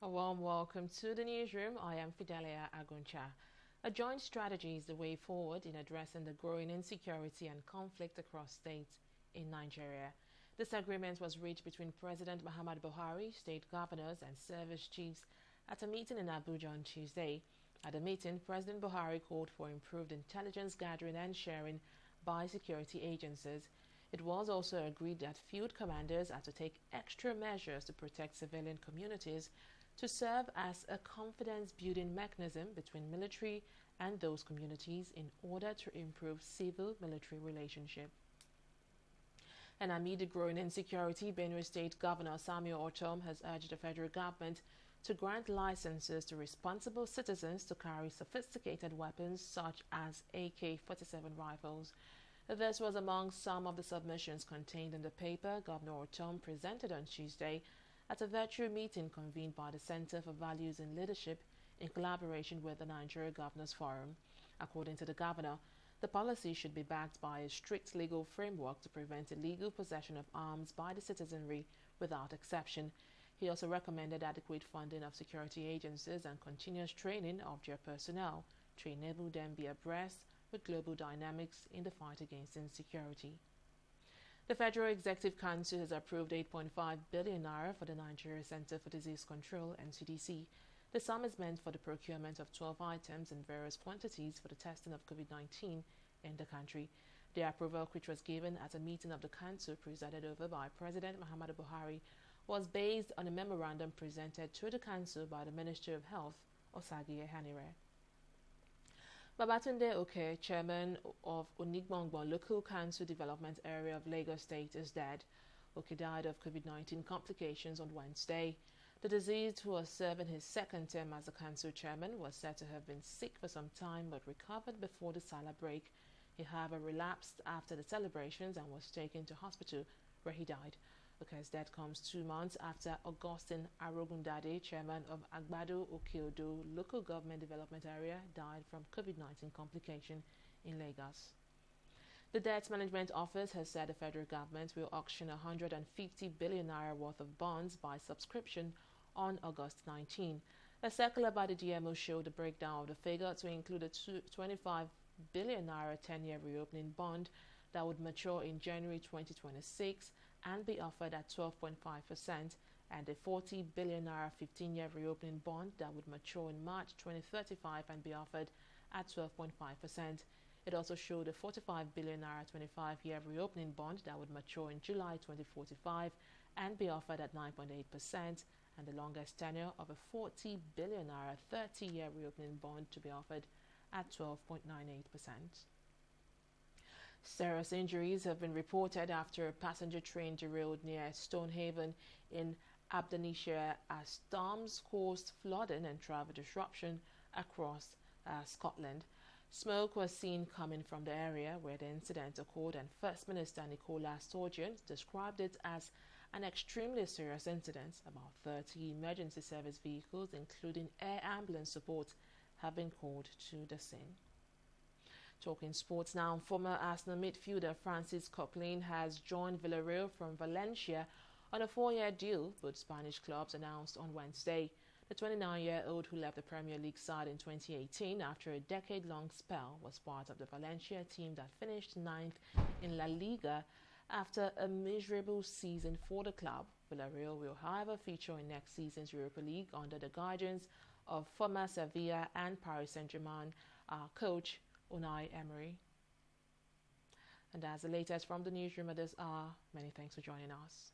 A warm welcome to the newsroom. I am Fidelia Aguncha. A joint strategy is the way forward in addressing the growing insecurity and conflict across states in Nigeria. This agreement was reached between President Muhammadu Buhari, state governors, and service chiefs at a meeting in Abuja on Tuesday. At the meeting, President Buhari called for improved intelligence gathering and sharing by security agencies. It was also agreed that field commanders are to take extra measures to protect civilian communities to serve as a confidence-building mechanism between military and those communities in order to improve civil-military relationship. And amid the growing insecurity, Benue State Governor Samuel Ortom has urged the federal government to grant licenses to responsible citizens to carry sophisticated weapons such as AK-47 rifles. This was among some of the submissions contained in the paper Governor Ortom presented on Tuesday at a virtual meeting convened by the Center for Values in Leadership in collaboration with the Nigeria Governors Forum. According to the governor, the policy should be backed by a strict legal framework to prevent illegal possession of arms by the citizenry without exception. He also recommended adequate funding of security agencies and continuous training of their personnel to enable them be abreast with global dynamics in the fight against insecurity. The Federal Executive Council has approved 8.5 billion naira for the Nigeria Center for Disease Control (NCDC). The sum is meant for the procurement of 12 items in various quantities for the testing of COVID-19 in the country. The approval, which was given at a meeting of the Council presided over by President Muhammadu Buhari, was based on a memorandum presented to the Council by the Ministry of Health, Osagie Ehanire. Babatunde Oke, chairman of Onigbongbon Local Council Development Area of Lagos State, is dead. Oke died of COVID-19 complications on Wednesday. The deceased, who was serving his second term as the council chairman, was said to have been sick for some time but recovered before the Salah break. He, however, relapsed after the celebrations and was taken to hospital, where he died. Oke's death comes 2 months after Augustine Arogundade, chairman of Agbado Okeodo Local Government Development Area, died from COVID-19 complication in Lagos. The Debt Management Office has said the federal government will auction 150 billion naira worth of bonds by subscription on August 19. A circular by the DMO showed the breakdown of the figure to include a 25 billion naira 10-year reopening bond that would mature in January 2026 and be offered at 12.5%, and a 40 billion naira 15-year reopening bond that would mature in March 2035 and be offered at 12.5%. It also showed a 45 billion naira 25-year reopening bond that would mature in July 2045 and be offered at 9.8%, and the longest tenure of a 40 billion naira 30-year reopening bond to be offered at 12.98%. Serious injuries have been reported after a passenger train derailed near Stonehaven in Aberdeenshire as storms caused flooding and travel disruption across Scotland. Smoke was seen coming from the area where the incident occurred, and First Minister Nicola Sturgeon described it as an extremely serious incident. About 30 emergency service vehicles, including air ambulance support, have been called to the scene. Talking sports now, former Arsenal midfielder Francis Coquelin has joined Villarreal from Valencia on a 4-year deal, both Spanish clubs announced on Wednesday. The 29-year-old, who left the Premier League side in 2018 after a decade-long spell, was part of the Valencia team that finished 9th in La Liga after a miserable season for the club. Villarreal will, however, feature in next season's Europa League under the guidance of former Sevilla and Paris Saint-Germain coach Unai Emery. And that's the latest from the newsroom at this hour. Many thanks for joining us.